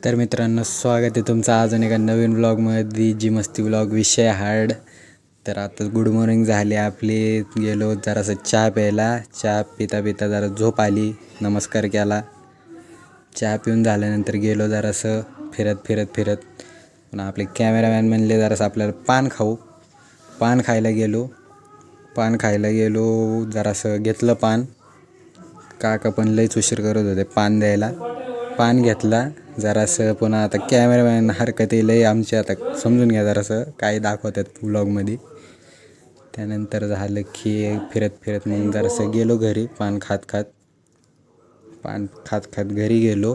तर मित्रांनो, स्वागत आहे तुमचं अजून एका नवीन ब्लॉगमध्ये. जी मस्ती ब्लॉग विषय हार्ड. तर आता गुड मॉर्निंग झाली आपली. गेलो जरासं चहा प्यायला. चहा पिता पिता जरा झोप आली. नमस्कार केला. चहा पिऊन झाल्यानंतर गेलो जरासं फिरत पण आपले कॅमेरामॅन म्हणले जरासं आपल्याला पान खाऊ. पान खायला गेलो जरासं घेतलं पान. काका पण लईच उशीर करत होते पान द्यायला. पान घेतला जरासं. पुन्हा आता कॅमेरामॅन हरकती लई आमची, आता समजून घ्या जरासं काय दाखवतात व्लॉगमध्ये. त्यानंतर झालं की फिरत मग जरासं गेलो घरी. पान खात घरी गेलो.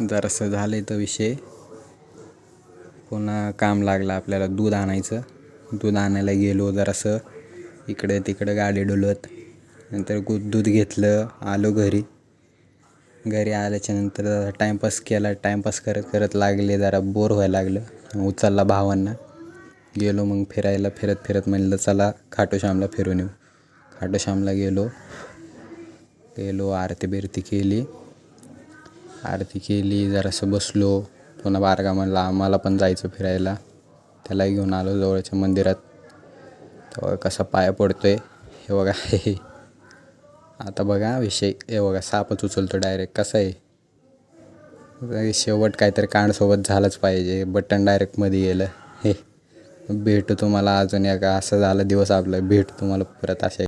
जरासं झालं तर विषय. पुन्हा काम लागलं आपल्याला दूध आणायचं. दूध आणायला गेलो जरासं इकडे तिकडे गाडी डोलवत. नंतर दूध घेतलं, आलो घरी आल्याच्यानंतर टाईमपास केला. टाईमपास करत लागले, जरा बोर व्हायला लागलं. उचलला भावांना. गेलो मग फिरायला. फिरत म्हणलं चला खाटूश्यामला फिरून येऊ. खाटूश्यामला गेलो आरती केली. जरासं बसलो. पुन्हा बारगा म्हणला आम्हाला पण जायचं फिरायला. त्याला घेऊन आलो जवळच्या मंदिरात. तेव्हा कसा पाया पडतोय हे बघा. आता बघा विषय. हे बघा सापच उचलतो डायरेक्ट. कसं आहे शेवट काहीतरी कांडसोबत झालंच पाहिजे. बटन डायरेक्ट मध्ये गेलं. भेटू तुम्हाला अजून एका. असं झालं दिवस आपला. भेटू तुम्हाला परत अशा